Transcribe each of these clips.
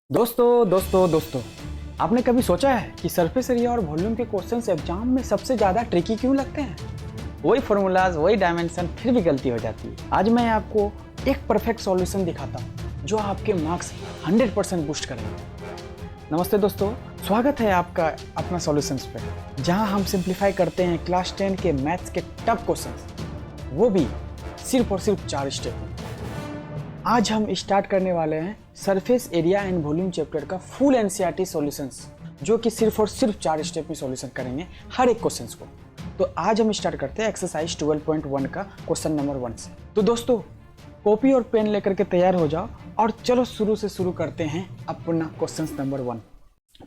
दोस्तों आपने कभी सोचा है कि सरफेस एरिया और वॉल्यूम के क्वेश्चंस एग्जाम में सबसे ज़्यादा ट्रिकी क्यों लगते हैं? वही फॉर्मूलाज, वही डायमेंशन, फिर भी गलती हो जाती है। आज मैं आपको एक परफेक्ट सॉल्यूशन दिखाता हूँ जो आपके मार्क्स 100% बूस्ट करेंगे। नमस्ते दोस्तों, स्वागत है आपका अपना सॉल्यूशंस पे, जहाँ हम सिंप्लीफाई करते हैं क्लास 10 के मैथ्स के टफ क्वेश्चंस, वो भी सिर्फ और सिर्फ 4 स्टेप में। आज हम स्टार्ट करने वाले हैं surface area and volume chapter का फुल एनसीईआरटी सॉल्यूशंस, जो कि सिर्फ और सिर्फ 4 स्टेप में सॉल्यूशन करेंगे हर एक क्वेश्चंस को। तो आज हम स्टार्ट करते हैं एक्सरसाइज 12.1 का क्वेश्चन नंबर 1 से। तो दोस्तों, कॉपी और पेन लेकर के तैयार हो जाओ और चलो शुरू करते हैं अपना क्वेश्चन नंबर 1।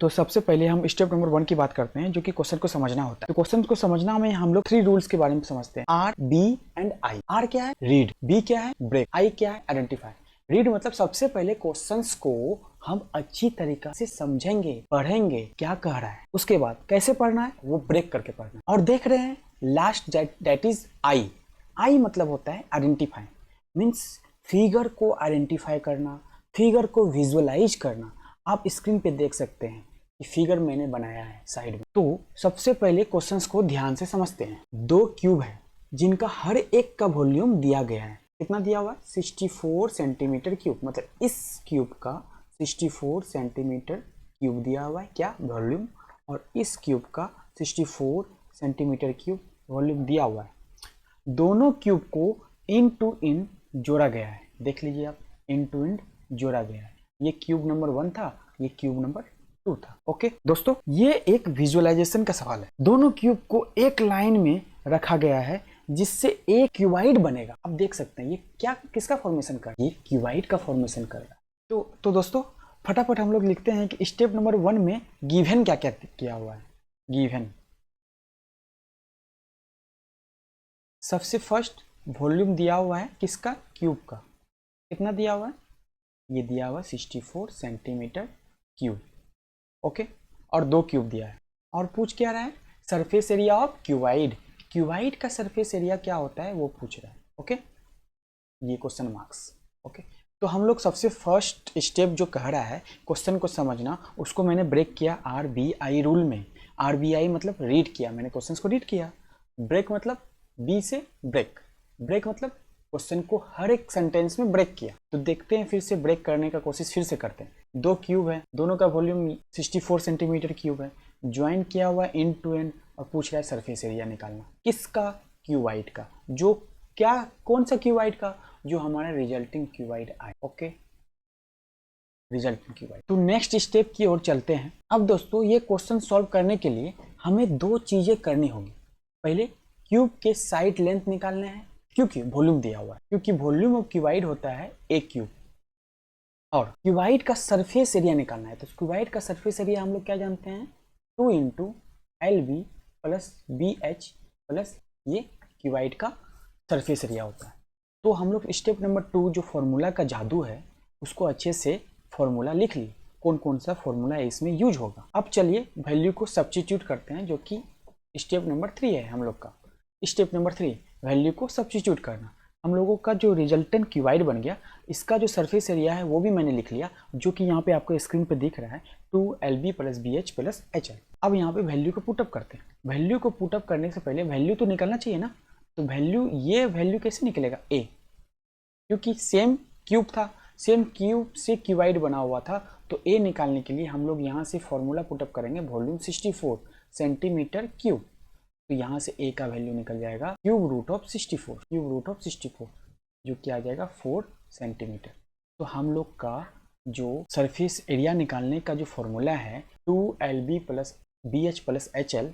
तो सबसे पहले हम स्टेप नंबर 1 की बात करते हैं, जो कि क्वेश्चन को समझना होता है। तो क्वेश्चन को समझना में हम लोग 3 रूल्स के बारे में समझते हैं, R, B and I. R क्या है? रीड। बी क्या है? ब्रेक। आई क्या है? आइडेंटिफाई। रीड मतलब सबसे पहले क्वेश्चंस को हम अच्छी तरीका से समझेंगे, पढ़ेंगे क्या कह रहा है, उसके बाद कैसे पढ़ना है वो ब्रेक करके पढ़ना है। और देख रहे हैं लास्ट, दैट इज आई। आई मतलब होता है आइडेंटिफाई, मीन्स फिगर को आइडेंटिफाई करना, फिगर को विजुअलाइज करना। आप स्क्रीन पे देख सकते हैं कि फिगर मैंने बनाया है साइड में। तो सबसे पहले क्वेश्चंस को ध्यान से समझते हैं। 2 क्यूब है जिनका हर एक का वॉल्यूम दिया गया है। कितना दिया हुआ है? 64 सेंटीमीटर क्यूब। मतलब इस क्यूब का 64 सेंटीमीटर क्यूब दिया हुआ है, क्या? वॉल्यूम। और इस क्यूब का 64 सेंटीमीटर क्यूब वॉल्यूम दिया हुआ है। दोनों क्यूब को इन टू इन जोड़ा गया है। देख लीजिए आप, इन टू इन जोड़ा गया है। ये क्यूब नंबर 1 था, ये क्यूब नंबर 2 था। ओके दोस्तों, ये एक विजुअलाइजेशन का सवाल है। दोनों क्यूब को एक लाइन में रखा गया है जिससे एक क्यूबाइड बनेगा। अब देख सकते हैं ये क्या, किसका फॉर्मेशन कर रहा है? ये क्यूबाइड का फॉर्मेशन कर रहा है। तो दोस्तों फटाफट हम लोग लिखते हैं कि स्टेप नंबर 1 में गिवन क्या क्या किया हुआ है। गिवन सबसे फर्स्ट वॉल्यूम दिया हुआ है किसका? क्यूब का। कितना दिया हुआ है? ये दिया हुआ 64 सेंटीमीटर क्यूब। ओके, और 2 क्यूब दिया है। और पूछ क्या रहा है? Surface area of cuboid. Cuboid का सरफेस एरिया क्या होता है वो पूछ रहा है। ओके, ये क्वेश्चन मार्क्स। ओके, तो हम लोग सबसे फर्स्ट स्टेप जो कह रहा है क्वेश्चन को समझना, उसको मैंने ब्रेक किया RBI रूल में। RBI मतलब रीड किया, मैंने क्वेश्चन को रीड किया। ब्रेक मतलब बी से ब्रेक। ब्रेक मतलब क्वेश्चन को हर एक सेंटेंस में ब्रेक किया। तो देखते हैं, फिर से ब्रेक करने का कोशिश फिर से करते हैं। 2 क्यूब है, दोनों का वॉल्यूम 64 सेंटीमीटर क्यूब है, ज्वाइन किया हुआ है एंड टू एंड, और पूछ रहा है सरफेस एरिया निकालना। किसका? क्यूबाइड का। जो क्या, कौन सा क्यूबाइड का? जो हमारा रिजल्टिंग क्यूबाइड आए। Okay, resulting cuboid. तो नेक्स्ट स्टेप की ओर चलते हैं। अब दोस्तों, ये क्वेश्चन सॉल्व करने के लिए हमें 2 चीजें करनी होगी। पहले क्यूब के साइड लेंथ निकालने हैं, क्योंकि वॉल्यूम दिया हुआ है, क्योंकि वॉल्यूम ऑफ क्यूबाइड होता है एक क्यूब। और क्यूबाइड का सरफेस एरिया निकालना है। तो क्यूबाइड का सरफेस एरिया हम लोग क्या जानते हैं? 2 into LB plus BH plus ये क्यूबाइड का सरफेस एरिया होता है। तो हम लोग स्टेप नंबर 2 जो फॉर्मूला का जादू है उसको अच्छे से फॉर्मूला लिख ली, कौन कौन सा फॉर्मूला इसमें यूज होगा। अब चलिए वैल्यू को सब्स्टिट्यूट करते हैं, जो कि स्टेप नंबर 3 है हम लोग का। स्टेप नंबर 3, वैल्यू को सब्स्टिट्यूट करना। हम लोगों का जो रिजल्टेंट क्यूबाइड बन गया, इसका जो सरफेस एरिया है वो भी मैंने लिख लिया, जो कि यहाँ पे आपको स्क्रीन पे दिख रहा है, 2LB plus BH plus HL। अब यहाँ पे वैल्यू को पुटअप करते हैं। वैल्यू को पुटअप करने से पहले वैल्यू तो निकलना चाहिए ना। तो वैल्यू, ये वैल्यू कैसे निकलेगा? A, क्योंकि सेम क्यूब था, सेम क्यूब से क्यूबाइड बना हुआ था। तो A निकालने के लिए हम लोग यहाँ से फॉर्मूला पुटअप करेंगे, वॉल्यूम 64 सेंटीमीटर क्यूब। तो यहाँ से A का वैल्यू निकल जाएगा cube root of 64, cube root of 64, जो कि आ जाएगा 4 सेंटीमीटर। तो हम लोग का जो सरफेस एरिया निकालने का जो फॉर्मूला है 2LB plus BH plus HL,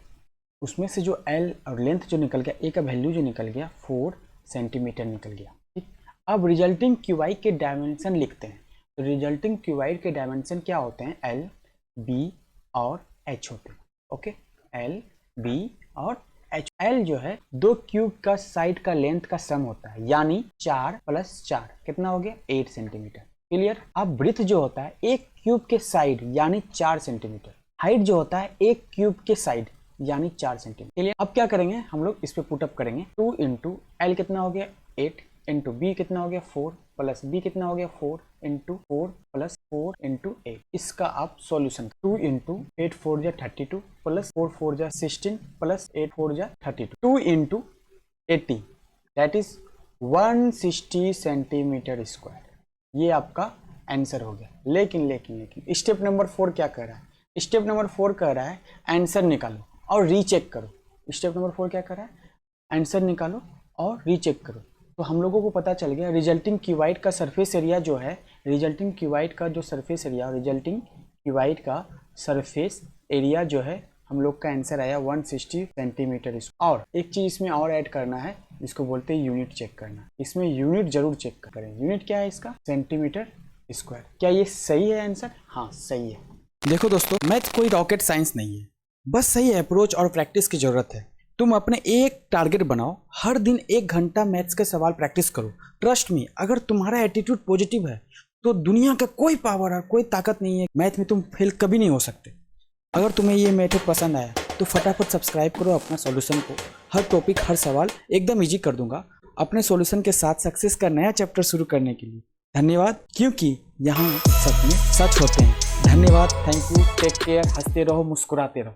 उसमें से जो L और लेंथ जो निकल गया, A का वैल्यू जो निकल गया 4 सेंटीमीटर निकल गया। ठीक, अब रिजल्टिंग क्यूबाइड के डायमेंशन लिखते हैं। तो रिजल्टिंग क्यूबाइड के डायमेंशन क्या होते हैं? L, B और H होते हैं। ओके, L, B और H। L जो है 2 क्यूब का साइड का लेंथ का सम होता है, यानी 4 प्लस 4 कितना हो गया? 8 सेंटीमीटर। क्लियर? अब ब्रेथ जो होता है एक क्यूब के साइड यानी 4 सेंटीमीटर। हाइट जो होता है एक क्यूब के साइड यानी 4 सेंटीमीटर। क्लियर? अब क्या करेंगे हम लोग? इस पे पुटअप करेंगे। 2 इंटू L कितना हो गया? 8 इंटू B कितना हो गया? 4 प्लस बी कितना हो गया 4 इंटू 4 प्लस 4 इंटू 8। इसका आप सॉल्यूशन 2 इंटू 8 4 जा 32 प्लस 4 4 जा 16 प्लस 8 4 जा 32 2 into 80 that is 160 centimetre square. ये आपका आंसर हो गया। लेकिन स्टेप नंबर 4 क्या कर रहा है? स्टेप नंबर 4 कह रहा है आंसर निकालो और रीचेक करो। स्टेप नंबर 4 क्या कर रहा है? आंसर निकालो और रीचेक करो। तो हम लोगों को पता चल गया रिजल्टिंग क्यूबाइड का सरफेस एरिया जो है, रिजल्टिंग क्यूबाइड का जो सरफेस एरिया, रिजल्टिंग क्यूबाइड का सरफेस एरिया जो है हम लोग का आंसर आया 160 सेंटीमीटर। और एक चीज़ इसमें और ऐड करना है, इसको बोलते हैं यूनिट चेक करना। इसमें यूनिट जरूर चेक करें। यूनिट क्या है इसका? Centimetre square. क्या ये सही है आंसर? हाँ सही है। देखो दोस्तों, मैथ कोई रॉकेट साइंस नहीं है, बस सही अप्रोच और प्रैक्टिस की जरूरत है। तुम अपने एक टारगेट बनाओ, हर दिन 1 घंटा मैथ्स के सवाल प्रैक्टिस करो। ट्रस्ट मी, अगर तुम्हारा एटीट्यूड पॉजिटिव है तो दुनिया का कोई पावर और कोई ताकत नहीं है, मैथ में तुम फेल कभी नहीं हो सकते। अगर तुम्हें ये मेथड पसंद आया तो फटाफट सब्सक्राइब करो अपना सॉल्यूशन को। हर टॉपिक, हर सवाल एकदम ईजी कर दूंगा अपने सॉल्यूशन के साथ सक्सेस का नया चैप्टर शुरू करने के लिए। धन्यवाद, क्योंकि यहाँ सपने सच होते हैं। धन्यवाद, थैंक यू, टेक केयर, हंसते रहो, मुस्कुराते रहो।